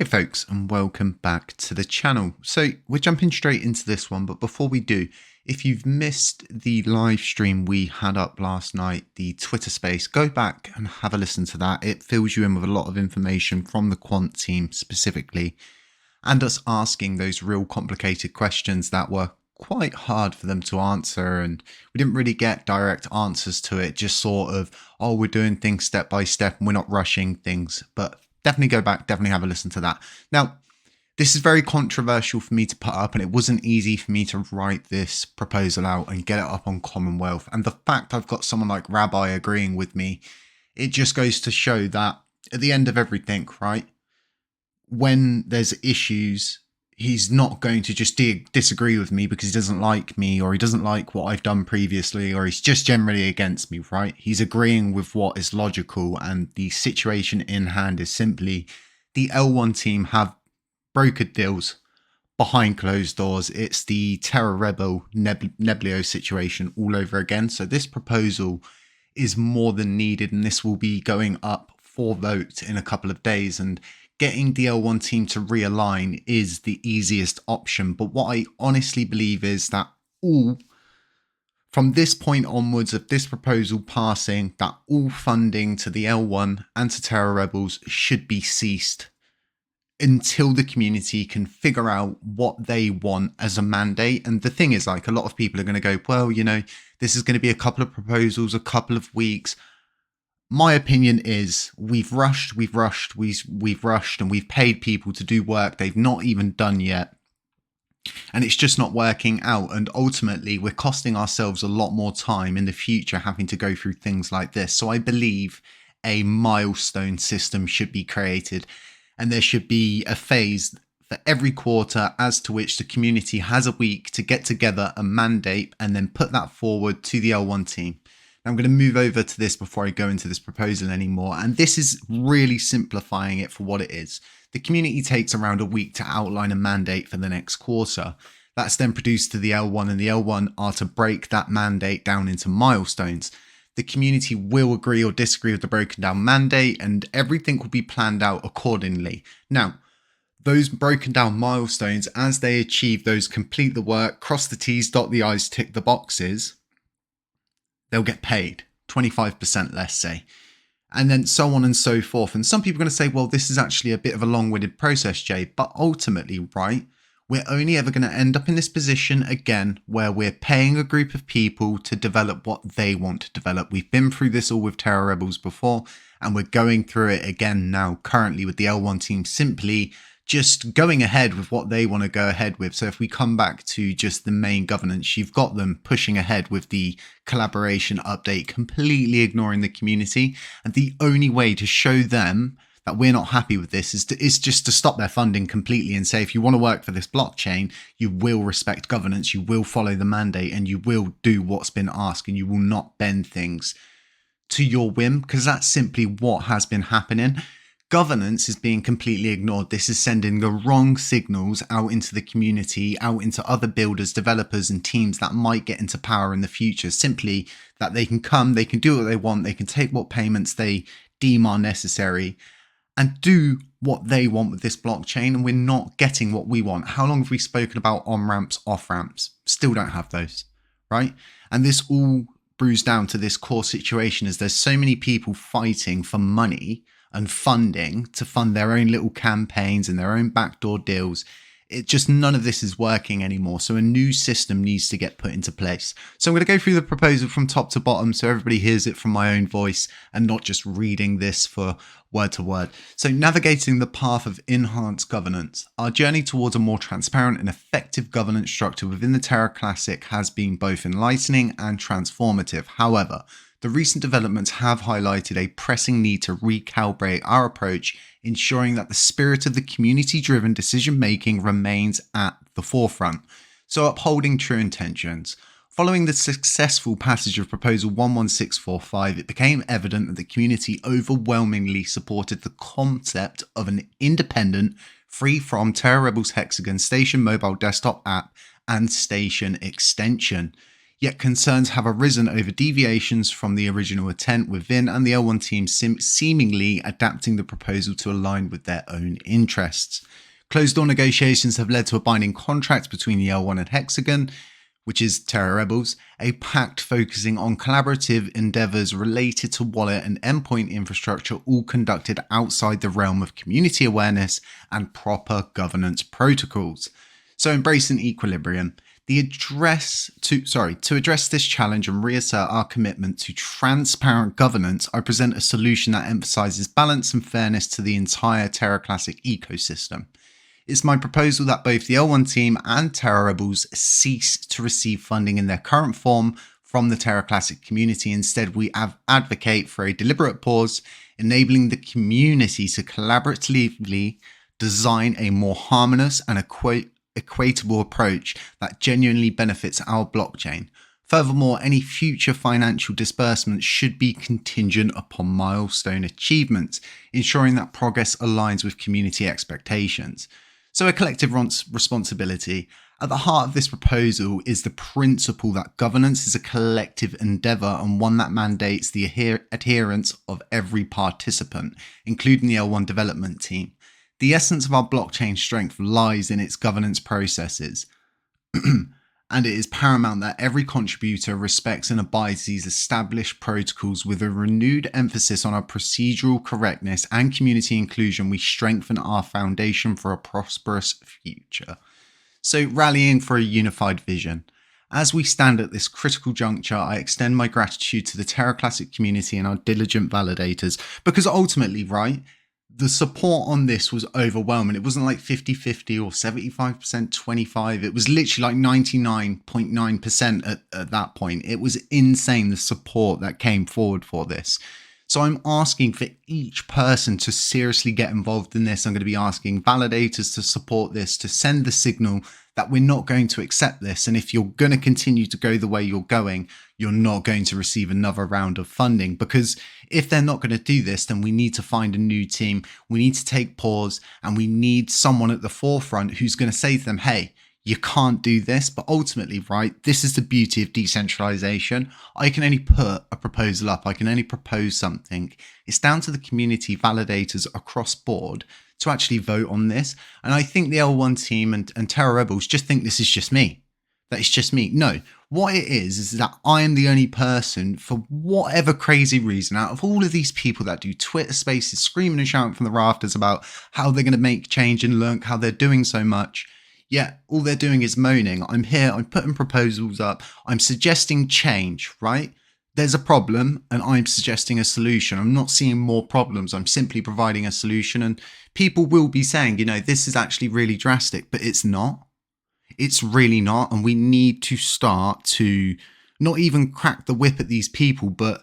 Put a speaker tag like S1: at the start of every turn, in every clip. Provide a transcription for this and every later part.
S1: Hey folks, and welcome back to the channel. So we're jumping straight into this one, but before we do, if you've missed the live stream we had up last night, the Twitter space, go back and have a listen to that. It fills you in with a lot of information from the quant team specifically, and us asking those real complicated questions that were quite hard for them to answer, and we didn't really get direct answers to it, just sort of, oh, we're doing things step by step and we're not rushing things. But definitely go back, definitely have a listen to that. Now, this is very controversial for me to put up, and it wasn't easy for me to write this proposal out and get it up on Commonwealth. And the fact I've got someone like Rabbi agreeing with me, it just goes to show that at the end of everything, right, when there's issues, he's not going to just disagree with me because he doesn't like me, or he doesn't like what I've done previously, or he's just generally against me, right? He's agreeing with what is logical, and the situation in hand is simply the L1 team have brokered deals behind closed doors. It's the Terra Rebel Neblio situation all over again. So this proposal is more than needed, and this will be going up for vote in a couple of days, and getting the L1 team to realign is the easiest option. But what I honestly believe is that from this point onwards of this proposal passing, that all funding to the L1 and to Terra Rebels should be ceased until the community can figure out what they want as a mandate. And the thing is, like, a lot of people are going to go, well, you know, this is going to be a couple of proposals, a couple of weeks. My opinion is we've rushed, and we've paid people to do work they've not even done yet. And it's just not working out. And ultimately, we're costing ourselves a lot more time in the future having to go through things like this. So I believe a milestone system should be created, and there should be a phase for every quarter as to which the community has a week to get together a mandate and then put that forward to the L1 team. I'm going to move over to this before I go into this proposal anymore. And this is really simplifying it for what it is. The community takes around a week to outline a mandate for the next quarter. That's then produced to the L1, and the L1 are to break that mandate down into milestones. The community will agree or disagree with the broken down mandate, and everything will be planned out accordingly. Now, those broken down milestones, as they achieve those, complete the work, cross the T's, dot the I's, tick the boxes, they'll get paid 25%, let's say, and then so on and so forth. And some people are going to say, well, this is actually a bit of a long-winded process, Jay, but ultimately, right, we're only ever going to end up in this position again where we're paying a group of people to develop what they want to develop. We've been through this all with Terra Rebels before, and we're going through it again now currently with the L1 team simply just going ahead with what they want to go ahead with. So if we come back to just the main governance, you've got them pushing ahead with the collaboration update, completely ignoring the community. And the only way to show them that we're not happy with this is just to stop their funding completely and say, if you want to work for this blockchain, you will respect governance, you will follow the mandate, and you will do what's been asked, and you will not bend things to your whim, because that's simply what has been happening. Governance is being completely ignored. This is sending the wrong signals out into the community, out into other builders, developers, and teams that might get into power in the future. Simply that they can come, they can do what they want, they can take what payments they deem are necessary and do what they want with this blockchain. And we're not getting what we want. How long have we spoken about on-ramps, off-ramps? Still don't have those, right? And this all brews down to this core situation is there's so many people fighting for money and funding to fund their own little campaigns and their own backdoor deals. It just, none of this is working anymore. So a new system needs to get put into place. So I'm going to go through the proposal from top to bottom so everybody hears it from my own voice and not just reading this for word to word. So navigating the path of enhanced governance. Our journey towards a more transparent and effective governance structure within the Terra Classic has been both enlightening and transformative. However, the recent developments have highlighted a pressing need to recalibrate our approach, ensuring that the spirit of the community-driven decision-making remains at the forefront. So upholding true intentions. Following the successful passage of Proposal 11645, it became evident that the community overwhelmingly supported the concept of an independent, free from Terra Rebels Hexagon Station mobile desktop app and Station extension. Yet concerns have arisen over deviations from the original intent within and the L1 team seemingly adapting the proposal to align with their own interests. Closed-door negotiations have led to a binding contract between the L1 and Hexagon, which is Terra Rebels, a pact focusing on collaborative endeavors related to wallet and endpoint infrastructure, all conducted outside the realm of community awareness and proper governance protocols. So embracing equilibrium. To address this challenge and reassert our commitment to transparent governance, I present a solution that emphasizes balance and fairness to the entire Terra Classic ecosystem. It's my proposal that both the L1 team and Terra Rebels cease to receive funding in their current form from the Terra Classic community. Instead, we advocate for a deliberate pause, enabling the community to collaboratively design a more harmonious and equitable approach that genuinely benefits our blockchain. Furthermore, any future financial disbursements should be contingent upon milestone achievements, ensuring that progress aligns with community expectations. So a collective responsibility. At the heart of this proposal is the principle that governance is a collective endeavor and one that mandates the adherence of every participant, including the L1 development team. The essence of our blockchain strength lies in its governance processes, and it is paramount that every contributor respects and abides these established protocols. With a renewed emphasis on our procedural correctness and community inclusion, we strengthen our foundation for a prosperous future. So, rallying for a unified vision. As we stand at this critical juncture, I extend my gratitude to the Terra Classic community and our diligent validators, because ultimately, right, the support on this was overwhelming. It wasn't like 50-50 or 75%, 25%. It was literally like 99.9% at that point. It was insane, the support that came forward for this. So I'm asking for each person to seriously get involved in this. I'm going to be asking validators to support this, to send the signal that we're not going to accept this. And if you're going to continue to go the way you're going, you're not going to receive another round of funding. Because if they're not going to do this, then we need to find a new team. We need to take pause, and we need someone at the forefront who's going to say to them, hey, you can't do this. But ultimately, right, this is the beauty of decentralization. I can only put a proposal up. I can only propose something. It's down to the community validators across board to actually vote on this. And I think the L1 team and Terra Rebels just think this is just me. That it's just me. No, what it is that I am the only person, for whatever crazy reason, out of all of these people that do Twitter spaces screaming and shouting from the rafters about how they're going to make change in LUNC, how they're doing so much, yet all they're doing is moaning. I'm here, I'm putting proposals up, I'm suggesting change, right? There's a problem and I'm suggesting a solution. I'm not seeing more problems. I'm simply providing a solution, and people will be saying, you know, this is actually really drastic, but it's not. It's really not. And we need to start to not even crack the whip at these people, but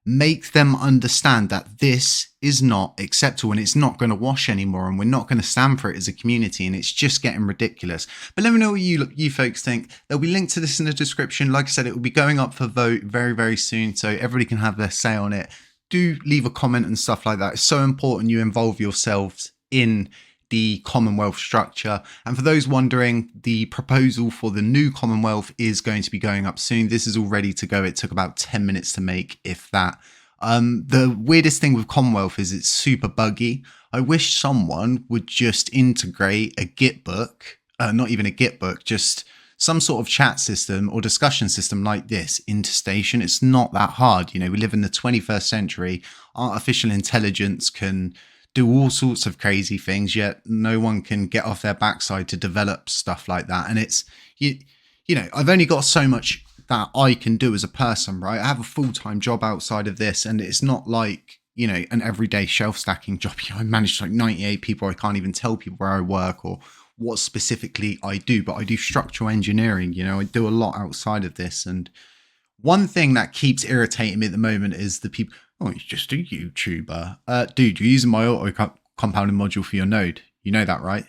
S1: make them understand that this is not acceptable and it's not going to wash anymore, and we're not going to stand for it as a community, and it's just getting ridiculous. But let me know what you folks think. There'll be links to this in the description. Like I said, it will be going up for vote very, very soon, so everybody can have their say on it. Do leave a comment and stuff like that. It's so important you involve yourselves in the Commonwealth structure. And for those wondering, the proposal for the new Commonwealth is going to be going up soon. This is all ready to go. It took about 10 minutes to make, if that. The weirdest thing with Commonwealth is it's super buggy. I wish someone would just integrate a Git book, not even a Git book, just some sort of chat system or discussion system like this into Station. It's not that hard. You know, we live in the 21st century. Artificial intelligence can do all sorts of crazy things, yet no one can get off their backside to develop stuff like that. And it's, you know, I've only got so much that I can do as a person, right? I have a full-time job outside of this, and it's not like, you know, an everyday shelf stacking job. You know, I manage like 98 people. I can't even tell people where I work or what specifically I do, but I do structural engineering. You know, I do a lot outside of this. And one thing that keeps irritating me at the moment is the people, oh, he's just a YouTuber. Dude, you're using my auto compounding module for your node. You know that, right?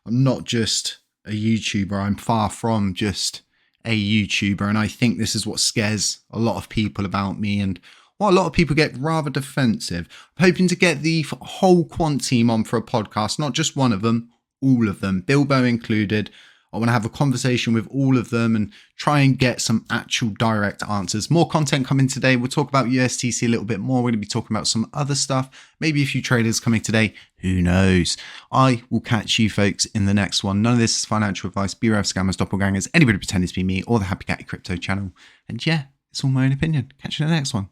S1: I'm not just a YouTuber. I'm far from just a YouTuber. And I think this is what scares a lot of people about me, and well, a lot of people get rather defensive. I'm hoping to get the whole quant team on for a podcast, not just one of them, all of them, Bilbo included. I want to have a conversation with all of them and try and get some actual direct answers. More content coming today. We'll talk about USTC a little bit more. We're going to be talking about some other stuff. Maybe a few traders coming today. Who knows? I will catch you folks in the next one. None of this is financial advice. Beware of scammers, doppelgangers, anybody pretending to be me or the Happy Catty Crypto channel. And yeah, it's all my own opinion. Catch you in the next one.